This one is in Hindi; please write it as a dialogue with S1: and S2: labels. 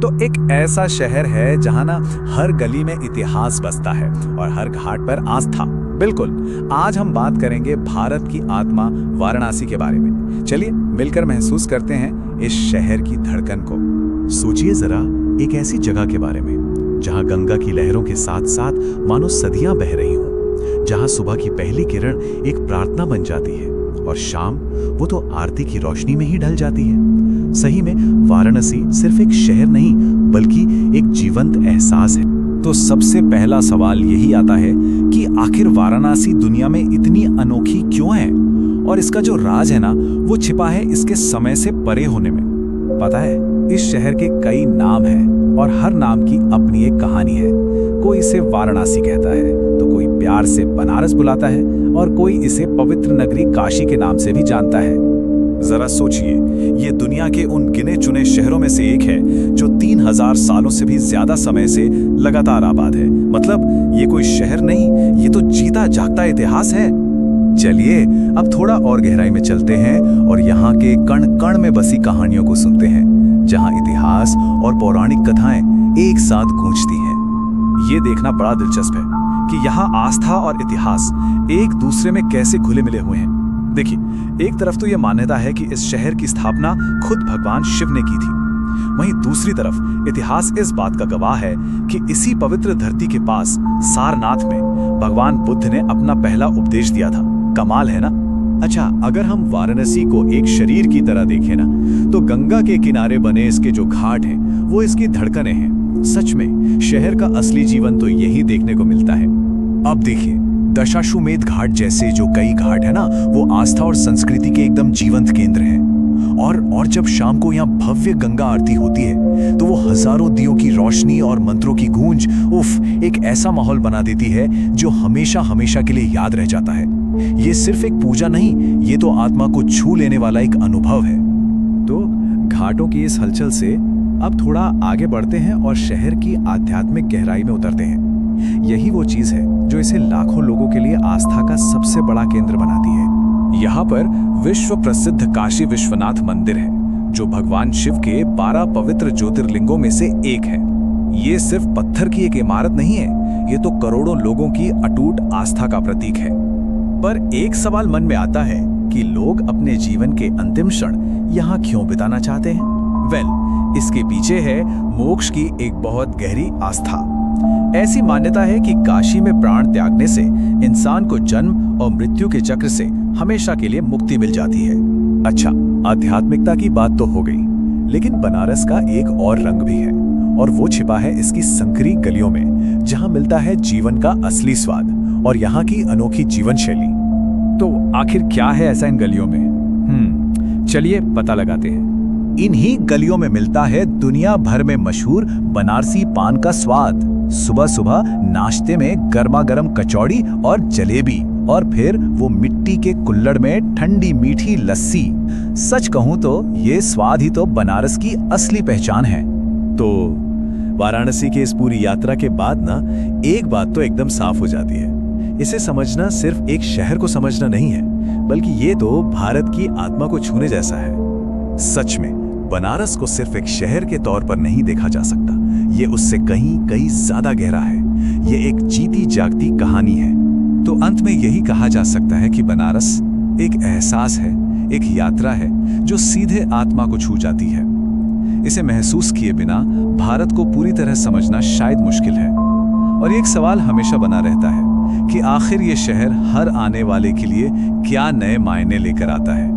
S1: तो एक ऐसा शहर है जहां ना हर गली में इतिहास बसता है और हर घाट पर आस्था। बिल्कुल, आज हम बात करेंगे भारत की आत्मा वाराणसी के बारे में। चलिए मिलकर महसूस करते हैं इस शहर की धड़कन को।
S2: सोचिए जरा एक ऐसी जगह के बारे में जहां गंगा की लहरों के साथ साथ मानो सदियां बह रही हों, जहां सुबह की पहली किरण एक प्रार्थना बन जाती है और शाम वो तो आरती की रोशनी में ही ढल जाती है। सही में वाराणसी सिर्फ एक शहर नहीं बल्कि एक जीवंत एहसास है।
S1: तो सबसे पहला सवाल यही आता है कि आखिर वाराणसी दुनिया में इतनी अनोखी क्यों है, और इसका जो राज है ना वो छिपा है इसके समय से परे होने में। पता है, इस शहर के कई नाम हैं और हर नाम की अपनी एक कहानी है। कोई इसे वाराणसी कहता है तो कोई प्यार से बनारस बुलाता है और कोई इसे पवित्र नगरी काशी के नाम से भी जानता है। जरा सोचिए, ये दुनिया के उन गिने चुने शहरों में से एक है जो 3000 सालों से भी ज्यादा समय से लगातार आबाद है। मतलब ये कोई शहर नहीं, ये तो जीता जागता इतिहास है। चलिए अब थोड़ा और गहराई में चलते हैं और यहाँ के कण कण में बसी कहानियों को सुनते हैं, जहाँ इतिहास और पौराणिक कथाएं एक साथ गूंजती हैं। ये देखना बड़ा दिलचस्प है कि यहाँ आस्था और इतिहास एक दूसरे में कैसे घुले मिले हुए हैं। देखिए, एक तरफ तो यह मान्यता है कि इस शहर की स्थापना खुद भगवान शिव ने की थी, वहीं दूसरी तरफ इतिहास इस बात का गवाह है कि इसी पवित्र धरती के पास सारनाथ में भगवान बुद्ध ने अपना पहला उपदेश दिया था। कमाल है ना।
S2: अच्छा, अगर हम वाराणसी को एक शरीर की तरह देखें ना, तो गंगा के किनारे बने इसके जो घाट हैं वो इसकी धड़कनें हैं। सच में शहर का असली जीवन तो यही देखने को मिलता है। अब देखिए, दशाश्वमेध घाट जैसे जो कई घाट है ना, वो आस्था और संस्कृति के एकदम जीवंत केंद्र हैं। और जब शाम को यहाँ भव्य गंगा आरती होती है तो वो हजारों दियों की रोशनी और मंत्रों की गूंज एक ऐसा माहौल बना देती है जो हमेशा हमेशा के लिए याद रह जाता है। ये सिर्फ एक पूजा नहीं, ये तो आत्मा को छू लेने वाला एक अनुभव है।
S1: तो घाटों की इस हलचल से अब थोड़ा आगे बढ़ते हैं और शहर की आध्यात्मिक गहराई में उतरते हैं। यही वो चीज है जो इसे लाखों लोगों के लिए आस्था का सबसे बड़ा केंद्र बनाती है। यहाँ पर विश्व प्रसिद्ध काशी विश्वनाथ मंदिर है, जो भगवान शिव के 12 पवित्र ज्योतिर्लिंगों में से एक है। ये सिर्फ पत्थर की एक इमारत नहीं है, ये तो करोड़ों लोगों की अटूट आस्था का प्रतीक है। पर एक सवाल मन में आता है कि लोग अपने जीवन के अंतिम क्षण यहाँ क्यों बिताना चाहते हैं? इसके पीछे है मोक्ष की एक बहुत गहरी आस्था। ऐसी मान्यता है कि काशी में प्राण त्यागने से इंसान को जन्म और मृत्यु के चक्र से हमेशा के लिए मुक्ति मिल जाती है। अच्छा, आध्यात्मिकता की बात तो हो गई, लेकिन बनारस का एक और रंग भी है, और वो छिपा है इसकी संकरी गलियों में, जहां मिलता है जीवन का असली स्वाद और यहाँ की अनोखी जीवन शैली। तो आखिर क्या है ऐसा इन गलियों में? चलिए पता लगाते हैं। इन्हीं गलियों में मिलता है दुनिया भर में मशहूर बनारसी पान का स्वाद। सुबह सुबह नाश्ते में गर्मा गर्म कचौड़ी और जलेबी, और फिर वो मिट्टी के कुल्हड़ में ठंडी मीठी लस्सी। सच कहूं तो ये स्वाद ही तो बनारस की असली पहचान है।
S2: तो वाराणसी की इस पूरी यात्रा के बाद ना, एक बात तो एकदम साफ हो जाती है। इसे समझना सिर्फ एक शहर को समझना नहीं है, बल्कि ये तो भारत की आत्मा को छूने जैसा है। सच में बनारस को सिर्फ एक शहर के तौर पर नहीं देखा जा सकता, ये उससे कहीं कहीं ज्यादा गहरा है। ये एक जीती जागती कहानी है।
S1: तो अंत में यही कहा जा सकता है कि बनारस एक एहसास है, एक यात्रा है जो सीधे आत्मा को छू जाती है। इसे महसूस किए बिना भारत को पूरी तरह समझना शायद मुश्किल है। और एक सवाल हमेशा बना रहता है कि आखिर ये शहर हर आने वाले के लिए क्या नए मायने लेकर आता है।